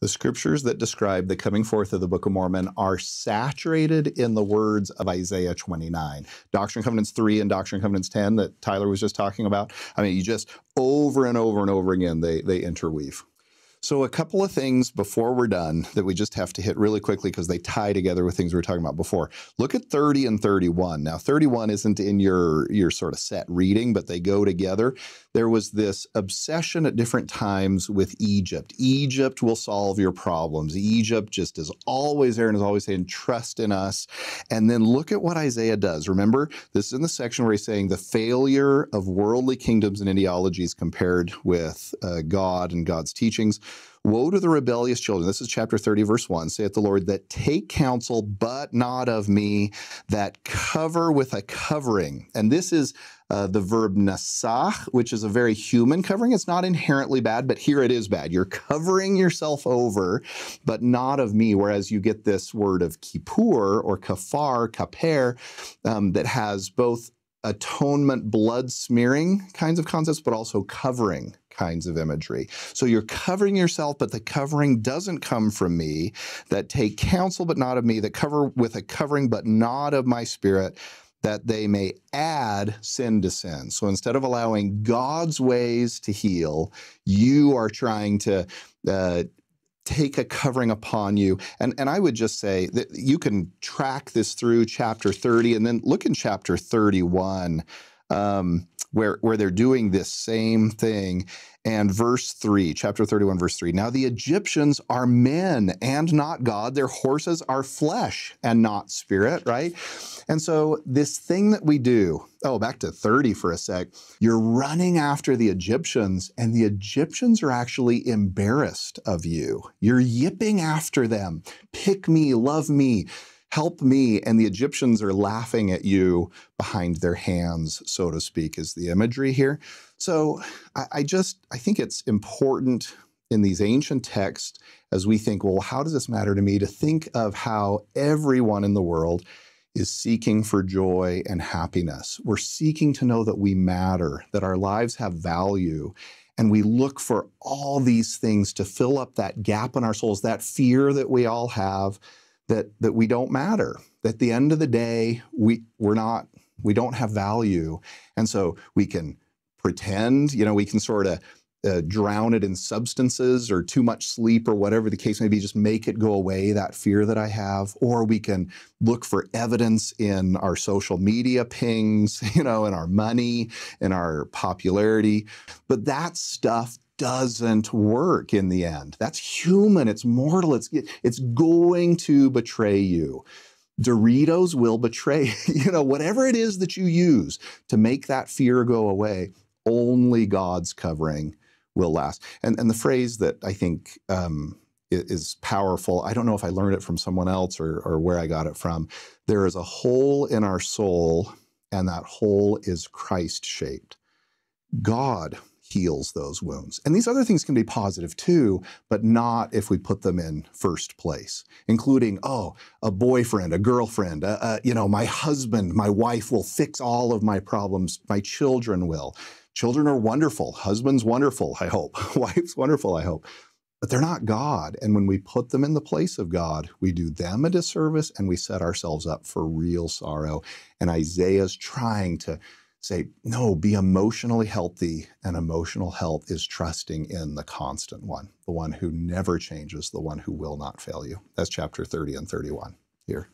The scriptures that describe the coming forth of the Book of Mormon are saturated in the words of Isaiah 29. Doctrine and Covenants 3 and Doctrine and Covenants 10 that Tyler was just talking about. I mean, you just over and over and over again, they interweave. So a couple of things before we're done that we just have to hit really quickly because they tie together with things we were talking about before. Look at 30 and 31. Now, 31 isn't in your sort of set reading, but they go together. There was this obsession at different times with Egypt. Egypt will solve your problems. Egypt just is always there and is always saying, trust in us. And then look at what Isaiah does. Remember, this is in the section where he's saying the failure of worldly kingdoms and ideologies compared with God and God's teachings. Woe to the rebellious children. This is chapter 30, verse 1. Saith the Lord, that take counsel, but not of me, that cover with a covering. And this is the verb nasach, which is a very human covering. It's not inherently bad, but here it is bad. You're covering yourself over, but not of me. Whereas you get this word of kippur or kafar, kaper, that has both atonement, blood smearing kinds of concepts, but also covering kinds of imagery. So you're covering yourself, but the covering doesn't come from me, that take counsel, but not of me, that cover with a covering, but not of my spirit, that they may add sin to sin. So instead of allowing God's ways to heal, you are trying to take a covering upon you. And I would just say that you can track this through chapter 30 and then look in chapter 31, where they're doing this same thing. And verse 3, chapter 31, verse 3, now the Egyptians are men and not God. Their horses are flesh and not spirit, right? And so this thing that we do, back to 30 for a sec, you're running after the Egyptians, and the Egyptians are actually embarrassed of you. You're yipping after them. Pick me, love me, help me. And the Egyptians are laughing at you behind their hands, so to speak, is the imagery here. So I think it's important in these ancient texts, as we think, well, how does this matter to me, to think of how everyone in the world is seeking for joy and happiness. We're seeking to know that we matter, that our lives have value, and we look for all these things to fill up that gap in our souls, that fear that we all have, that we don't matter. At the end of the day, we don't have value. And so we can pretend, we can sort of drown it in substances or too much sleep or whatever the case may be, just make it go away, that fear that I have. Or we can look for evidence in our social media pings, in our money, in our popularity. But that stuff doesn't work in the end. That's human, it's mortal, it's going to betray you. Doritos will betray, whatever it is that you use to make that fear go away, only God's covering will last. And the phrase that I think is powerful, I don't know if I learned it from someone else or where I got it from. There is a hole in our soul, and that hole is Christ-shaped. God heals those wounds. And these other things can be positive too, but not if we put them in first place, including, a boyfriend, a girlfriend, my husband, my wife will fix all of my problems. My children will. Children are wonderful. Husband's wonderful, I hope. Wife's wonderful, I hope. But they're not God. And when we put them in the place of God, we do them a disservice and we set ourselves up for real sorrow. And Isaiah's trying to say, no, be emotionally healthy, and emotional health is trusting in the constant one, the one who never changes, the one who will not fail you. That's chapter 30 and 31 here.